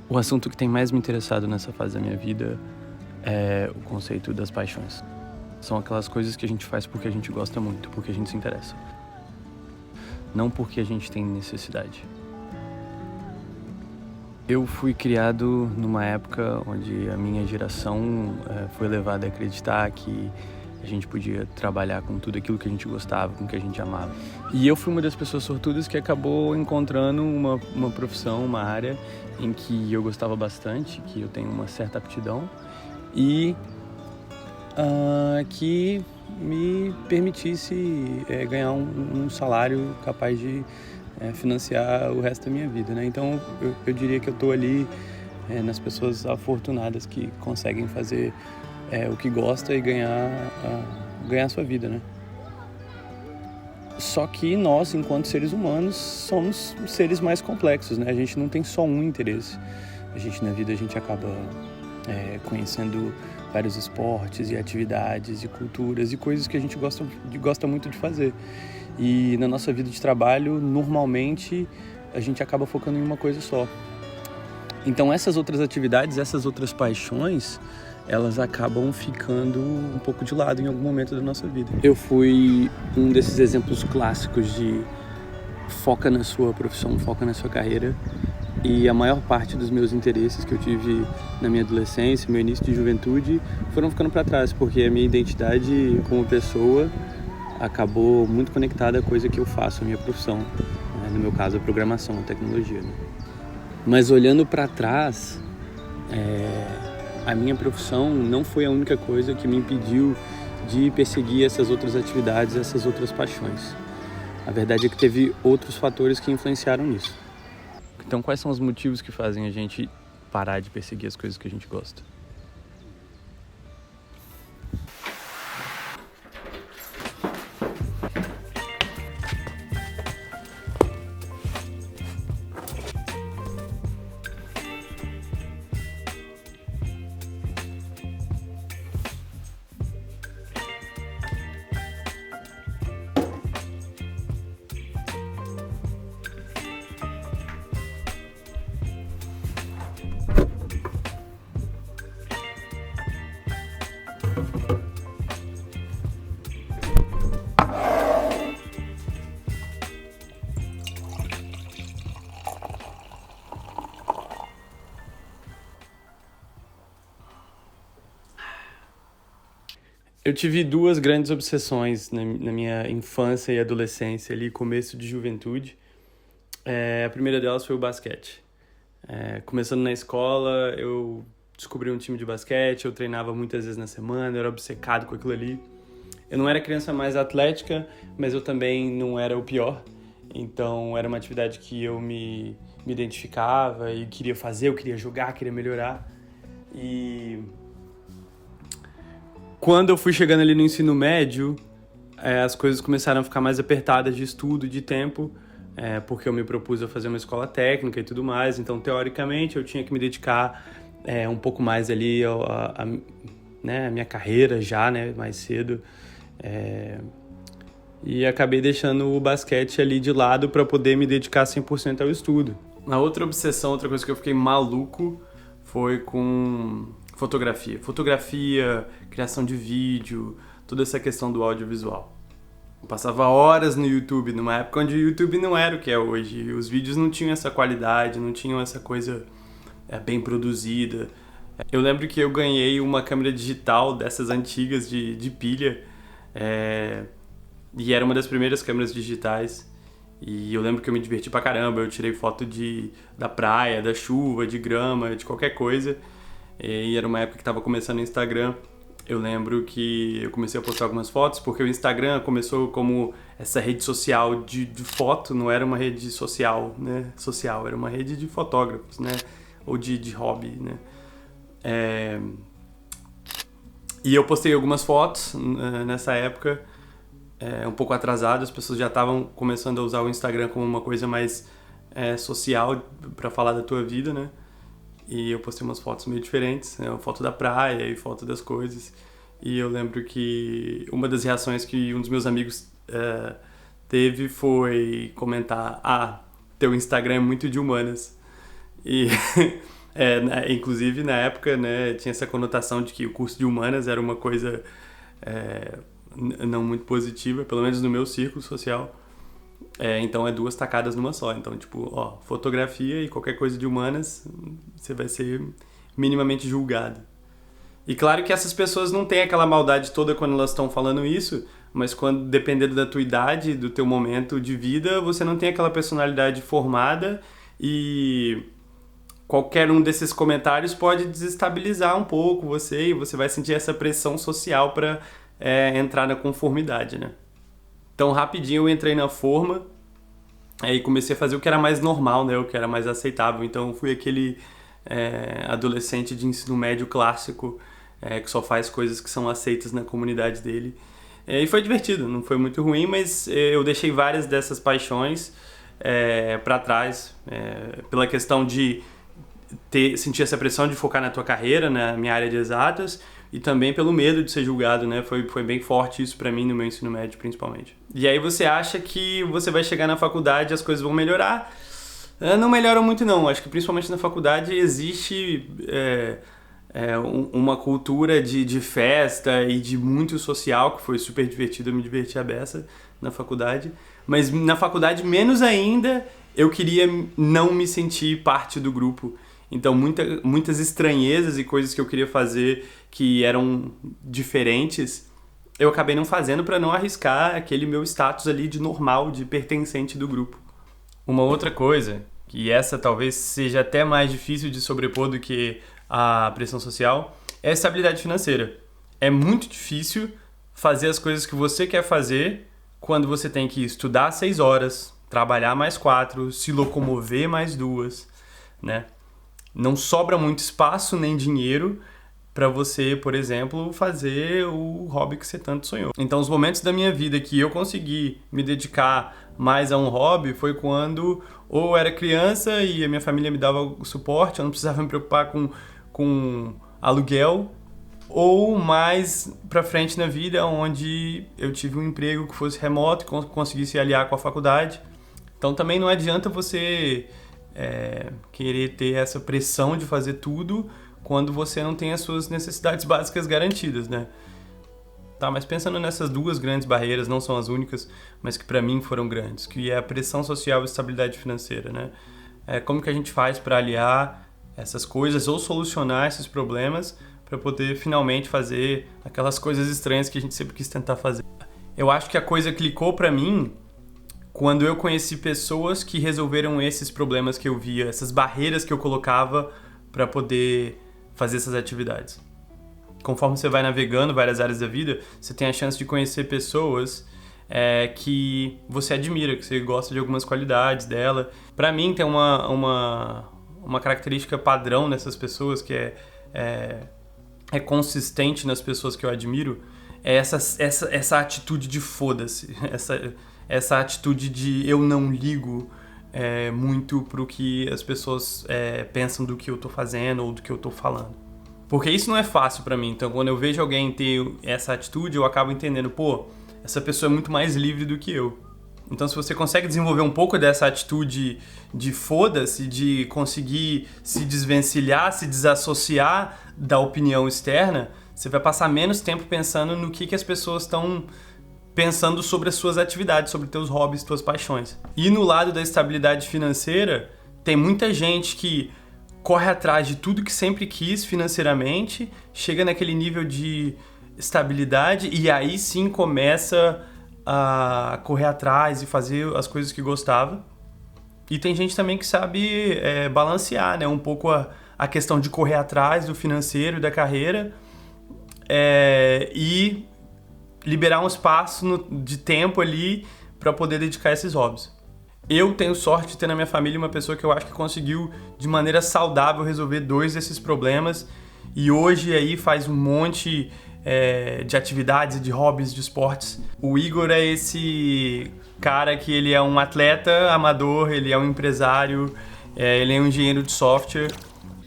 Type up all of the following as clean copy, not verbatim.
O assunto que tem mais me interessado nessa fase da minha vida é o conceito das paixões. São aquelas coisas que a gente faz porque a gente gosta muito, porque a gente se interessa. Não porque a gente tem necessidade. Eu fui criado numa época onde a minha geração foi levada a acreditar que a gente podia trabalhar com tudo aquilo que a gente gostava, com o que a gente amava. E eu fui uma das pessoas sortudas que acabou encontrando uma profissão, uma área em que eu gostava bastante, que eu tenho uma certa aptidão e que me permitisse ganhar um salário capaz de financiar o resto da minha vida, né? Então eu diria que eu estou ali nas pessoas afortunadas que conseguem fazer o que gosta e ganhar a sua vida, né? Só que nós, enquanto seres humanos, somos seres mais complexos, né? A gente não tem só um interesse. Na vida, a gente acaba conhecendo vários esportes e atividades e culturas e coisas que a gente gosta muito de fazer. E na nossa vida de trabalho, normalmente, a gente acaba focando em uma coisa só. Então, essas outras atividades, essas outras paixões, elas acabam ficando um pouco de lado em algum momento da nossa vida. Eu fui um desses exemplos clássicos de foca na sua profissão, foca na sua carreira. E a maior parte dos meus interesses que eu tive na minha adolescência, meu início de juventude, foram ficando para trás, porque a minha identidade como pessoa acabou muito conectada à coisa que eu faço, a minha profissão. No meu caso, a programação, a tecnologia, né? Mas olhando para trás, a minha profissão não foi a única coisa que me impediu de perseguir essas outras atividades, essas outras paixões. A verdade é que teve outros fatores que influenciaram nisso. Então, quais são os motivos que fazem a gente parar de perseguir as coisas que a gente gosta? Eu tive duas grandes obsessões na minha infância e adolescência, ali, começo de juventude. A primeira delas foi o basquete. Começando na escola, eu descobri um time de basquete, eu treinava muitas vezes na semana, eu era obcecado com aquilo ali. Eu não era a criança mais atlética, mas eu também não era o pior. Então era uma atividade que eu me identificava e queria fazer, eu queria jogar, queria melhorar. E quando eu fui chegando ali no ensino médio, as coisas começaram a ficar mais apertadas de estudo, de tempo, porque eu me propus a fazer uma escola técnica e tudo mais. Então, teoricamente, eu tinha que me dedicar um pouco mais ali a minha carreira já, né, mais cedo. E acabei deixando o basquete ali de lado para poder me dedicar 100% ao estudo. A outra obsessão, outra coisa que eu fiquei maluco foi com fotografia, criação de vídeo, toda essa questão do audiovisual. Eu passava horas no YouTube, numa época onde o YouTube não era o que é hoje. Os vídeos não tinham essa qualidade, não tinham essa coisa bem produzida. Eu lembro que eu ganhei uma câmera digital dessas antigas de pilha, e era uma das primeiras câmeras digitais. E eu lembro que eu me diverti pra caramba, eu tirei foto da praia, da chuva, de grama, de qualquer coisa. E era uma época que estava começando o Instagram. Eu lembro que eu comecei a postar algumas fotos, porque o Instagram começou como essa rede social de foto, não era uma rede social, né? Social, era uma rede de fotógrafos, né? Ou de hobby, né? E eu postei algumas fotos nessa época, um pouco atrasado, as pessoas já estavam começando a usar o Instagram como uma coisa mais social para falar da tua vida, né? E eu postei umas fotos meio diferentes, né? Uma foto da praia e foto das coisas. E eu lembro que uma das reações que um dos meus amigos teve foi comentar: teu Instagram é muito de humanas. E Inclusive, na época, né, tinha essa conotação de que o curso de humanas era uma coisa não muito positiva, pelo menos no meu círculo social. Então, 2 tacadas numa só. Então, tipo, fotografia e qualquer coisa de humanas, você vai ser minimamente julgado. E claro que essas pessoas não têm aquela maldade toda quando elas estão falando isso, mas quando, dependendo da tua idade, do teu momento de vida, você não tem aquela personalidade formada e qualquer um desses comentários pode desestabilizar um pouco você e você vai sentir essa pressão social para entrar na conformidade, né? Então, rapidinho eu entrei na forma e comecei a fazer o que era mais normal, né? O que era mais aceitável. Então, fui aquele adolescente de ensino médio clássico que só faz coisas que são aceitas na comunidade dele. E foi divertido, não foi muito ruim, mas eu deixei várias dessas paixões para trás, pela questão de sentir essa pressão de focar na tua carreira, na minha área de exatas, e também pelo medo de ser julgado, né? Foi bem forte isso pra mim no meu ensino médio, principalmente. E aí você acha que você vai chegar na faculdade e as coisas vão melhorar? Não melhoram muito não, acho que principalmente na faculdade existe uma cultura de festa e de muito social, que foi super divertido, eu me diverti a beça na faculdade, mas na faculdade menos ainda eu queria não me sentir parte do grupo. Então muitas estranhezas e coisas que eu queria fazer que eram diferentes, eu acabei não fazendo para não arriscar aquele meu status ali de normal, de pertencente do grupo. Uma outra coisa, que essa talvez seja até mais difícil de sobrepor do que a pressão social, é a estabilidade financeira. É muito difícil fazer as coisas que você quer fazer quando você tem que estudar 6 horas, trabalhar mais 4, se locomover mais 2, né? Não sobra muito espaço nem dinheiro para você, por exemplo, fazer o hobby que você tanto sonhou. Então, os momentos da minha vida que eu consegui me dedicar mais a um hobby foi quando ou eu era criança e a minha família me dava o suporte, eu não precisava me preocupar com aluguel, ou mais pra frente na vida, onde eu tive um emprego que fosse remoto e conseguisse aliar com a faculdade. Então, também não adianta você querer ter essa pressão de fazer tudo quando você não tem as suas necessidades básicas garantidas, né? Tá, mas pensando nessas 2 grandes barreiras, não são as únicas, mas que pra mim foram grandes, que é a pressão social e a estabilidade financeira, né? Como que a gente faz para aliar essas coisas ou solucionar esses problemas para poder finalmente fazer aquelas coisas estranhas que a gente sempre quis tentar fazer? Eu acho que a coisa clicou pra mim quando eu conheci pessoas que resolveram esses problemas que eu via, essas barreiras que eu colocava para poder fazer essas atividades. Conforme você vai navegando várias áreas da vida, você tem a chance de conhecer pessoas que você admira, que você gosta de algumas qualidades dela. Para mim, tem uma característica padrão nessas pessoas que é consistente nas pessoas que eu admiro, é essa atitude de foda-se, essa atitude de eu não ligo muito pro que as pessoas pensam do que eu tô fazendo ou do que eu tô falando. Porque isso não é fácil pra mim, então quando eu vejo alguém ter essa atitude, eu acabo entendendo, essa pessoa é muito mais livre do que eu. Então se você consegue desenvolver um pouco dessa atitude de foda-se, de conseguir se desvencilhar, se desassociar da opinião externa, você vai passar menos tempo pensando no que as pessoas estão pensando sobre as suas atividades, sobre teus hobbies, tuas paixões. E no lado da estabilidade financeira, tem muita gente que corre atrás de tudo que sempre quis financeiramente, chega naquele nível de estabilidade e aí sim começa a correr atrás e fazer as coisas que gostava. E tem gente também que sabe balancear, né, um pouco a questão de correr atrás do financeiro e da carreira e liberar um espaço de tempo ali para poder dedicar a esses hobbies. Eu tenho sorte de ter na minha família uma pessoa que eu acho que conseguiu de maneira saudável resolver 2 desses problemas e hoje aí faz um monte de atividades, de hobbies, de esportes. O Igor é esse cara que ele é um atleta amador, ele é um empresário, ele é um engenheiro de software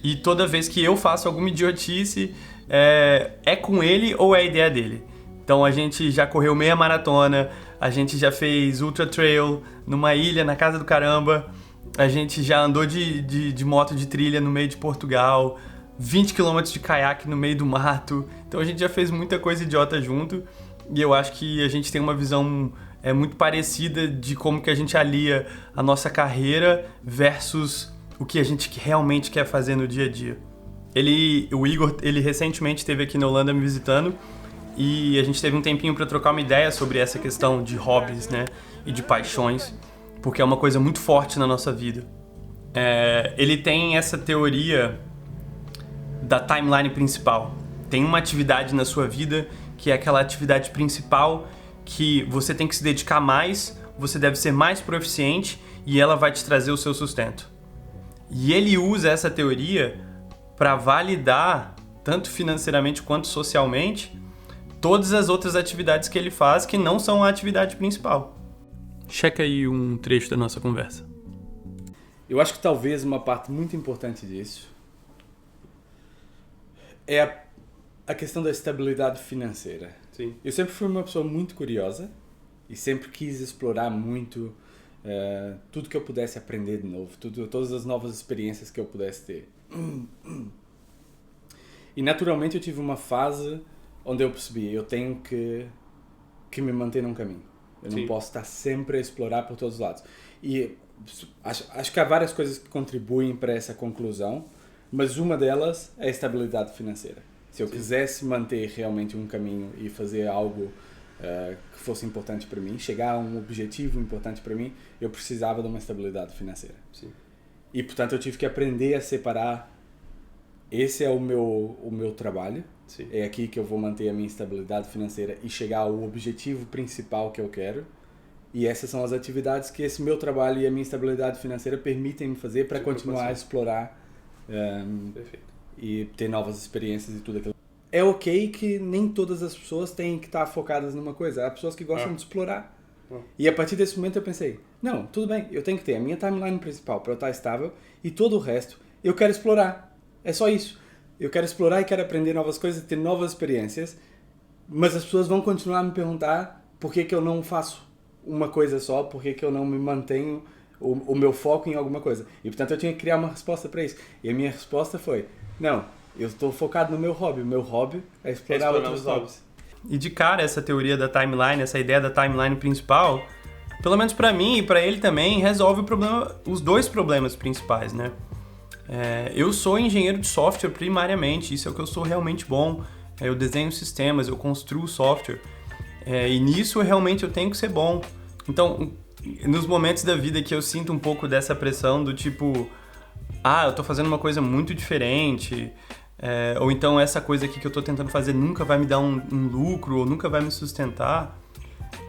e toda vez que eu faço alguma idiotice é com ele ou é a ideia dele. Então a gente já correu meia maratona, a gente já fez ultra trail numa ilha na casa do caramba, A gente já andou de moto de trilha no meio de Portugal, 20 km de caiaque no meio do mato. Então a gente já fez muita coisa idiota junto. E eu acho que a gente tem uma visão muito parecida de como que a gente alia a nossa carreira versus o que a gente realmente quer fazer no dia a dia. O Igor, ele recentemente esteve aqui na Holanda me visitando e a gente teve um tempinho para trocar uma ideia sobre essa questão de hobbies, né, e de paixões, porque é uma coisa muito forte na nossa vida. Ele tem essa teoria da timeline principal. Tem uma atividade na sua vida que é aquela atividade principal que você tem que se dedicar mais, você deve ser mais proficiente e ela vai te trazer o seu sustento. E ele usa essa teoria para validar, tanto financeiramente quanto socialmente, todas as outras atividades que ele faz que não são a atividade principal. Checa aí um trecho da nossa conversa. Eu acho que talvez uma parte muito importante disso é a questão da estabilidade financeira. Sim. Eu sempre fui uma pessoa muito curiosa e sempre quis explorar muito tudo que eu pudesse aprender de novo, todas as novas experiências que eu pudesse ter. E naturalmente eu tive uma fase onde eu percebi, eu tenho que me manter num caminho. Eu não posso estar sempre a explorar por todos os lados. E acho que há várias coisas que contribuem para essa conclusão, mas uma delas é a estabilidade financeira. Se eu quisesse manter realmente um caminho e fazer algo que fosse importante para mim, chegar a um objetivo importante para mim, eu precisava de uma estabilidade financeira. Sim. E, portanto, eu tive que aprender a separar. Esse é o meu trabalho. Sim. É aqui que eu vou manter a minha estabilidade financeira e chegar ao objetivo principal que eu quero. E essas são as atividades que esse meu trabalho e a minha estabilidade financeira permitem-me fazer para continuar a explorar e ter novas experiências e tudo aquilo. É ok que nem todas as pessoas têm que estar focadas numa coisa. Há pessoas que gostam de explorar. E a partir desse momento eu pensei, não, tudo bem, eu tenho que ter a minha timeline principal para eu estar estável e todo o resto eu quero explorar. É só isso. Eu quero explorar e quero aprender novas coisas, ter novas experiências, mas as pessoas vão continuar a me perguntar por que eu não faço uma coisa só, por que eu não me mantenho o meu foco em alguma coisa. E portanto eu tinha que criar uma resposta para isso. E a minha resposta foi, não, eu estou focado no meu hobby. O meu hobby é explorar outros hobbies. E de cara, essa teoria da timeline, essa ideia da timeline principal, pelo menos para mim e para ele também, resolve os dois problemas principais, né? Eu sou engenheiro de software primariamente, isso é o que eu sou realmente bom. Eu desenho sistemas, eu construo software. E nisso realmente eu tenho que ser bom. Então, nos momentos da vida que eu sinto um pouco dessa pressão do tipo, eu tô fazendo uma coisa muito diferente, ou então essa coisa aqui que eu tô tentando fazer nunca vai me dar um lucro, ou nunca vai me sustentar.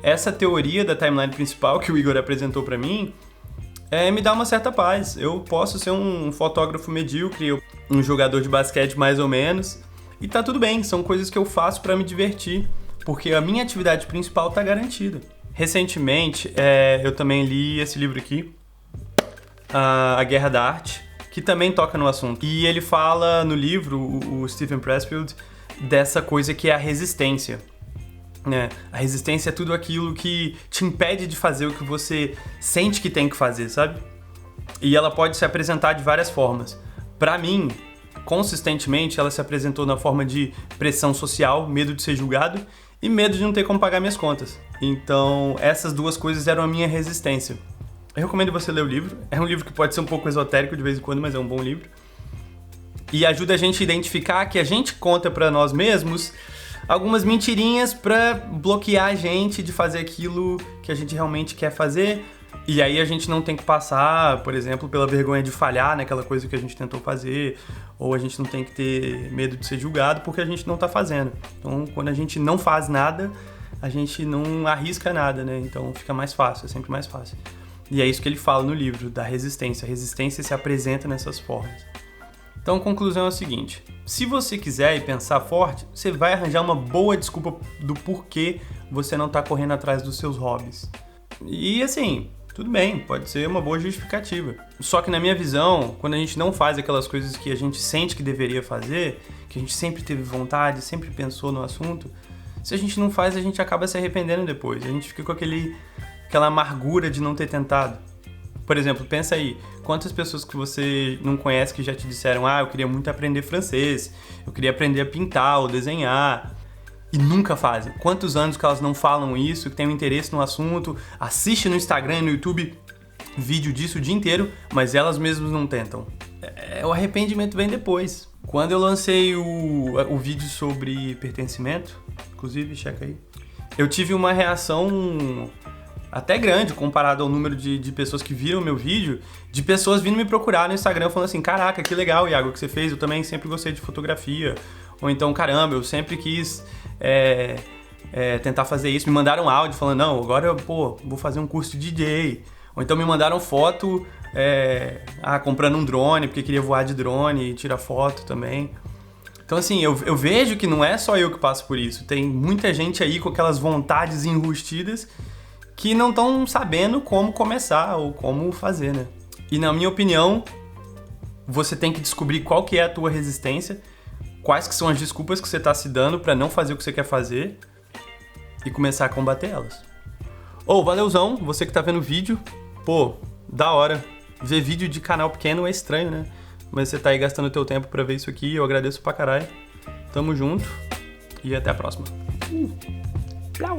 Essa teoria da timeline principal que o Igor apresentou pra mim, me dá uma certa paz. Eu posso ser um fotógrafo medíocre, um jogador de basquete mais ou menos, e tá tudo bem, são coisas que eu faço pra me divertir, porque a minha atividade principal tá garantida. Recentemente, eu também li esse livro aqui, A Guerra da Arte, que também toca no assunto. E ele fala no livro, o Steven Pressfield, dessa coisa que é a resistência. Né? A resistência é tudo aquilo que te impede de fazer o que você sente que tem que fazer, sabe? E ela pode se apresentar de várias formas. Pra mim, consistentemente, ela se apresentou na forma de pressão social, medo de ser julgado e medo de não ter como pagar minhas contas. Então, essas duas coisas eram a minha resistência. Eu recomendo você ler o livro. É um livro que pode ser um pouco esotérico de vez em quando, mas é um bom livro. E ajuda a gente a identificar que a gente conta pra nós mesmos algumas mentirinhas pra bloquear a gente de fazer aquilo que a gente realmente quer fazer. E aí a gente não tem que passar, por exemplo, pela vergonha de falhar naquela coisa que a gente tentou fazer, ou a gente não tem que ter medo de ser julgado porque a gente não tá fazendo. Então, quando a gente não faz nada, a gente não arrisca nada, né? Então fica mais fácil, é sempre mais fácil. E é isso que ele fala no livro, da resistência. A resistência se apresenta nessas formas. Então, a conclusão é o seguinte: se você quiser e pensar forte, você vai arranjar uma boa desculpa do porquê você não tá correndo atrás dos seus hobbies. E assim, tudo bem, pode ser uma boa justificativa. Só que na minha visão, quando a gente não faz aquelas coisas que a gente sente que deveria fazer, que a gente sempre teve vontade, sempre pensou no assunto, se a gente não faz, a gente acaba se arrependendo depois. A gente fica com aquela amargura de não ter tentado. Por exemplo, pensa aí, Quantas pessoas que você não conhece que já te disseram, eu queria muito aprender francês, eu queria aprender a pintar ou desenhar, e nunca fazem? Quantos anos que elas não falam isso, que têm um interesse no assunto, assistem no Instagram, no YouTube, vídeo disso o dia inteiro, mas elas mesmas não tentam? O arrependimento vem depois. Quando eu lancei o vídeo sobre pertencimento, inclusive, checa aí, eu tive uma reação até grande comparado ao número de pessoas que viram meu vídeo, de pessoas vindo me procurar no Instagram falando assim, caraca, que legal, Iago, o que você fez, eu também sempre gostei de fotografia, ou então, caramba, eu sempre quis tentar fazer isso, me mandaram áudio falando, não, agora eu vou fazer um curso de DJ, ou então me mandaram foto comprando um drone, porque queria voar de drone e tirar foto também. Então assim, eu vejo que não é só eu que passo por isso, tem muita gente aí com aquelas vontades enrustidas que não estão sabendo como começar ou como fazer, né? E na minha opinião, você tem que descobrir qual que é a tua resistência, quais que são as desculpas que você está se dando para não fazer o que você quer fazer e começar a combater elas. Valeuzão, você que tá vendo o vídeo, da hora. Ver vídeo de canal pequeno é estranho, né? Mas você tá aí gastando teu tempo pra ver isso aqui, eu agradeço pra caralho. Tamo junto e até a próxima. Tchau!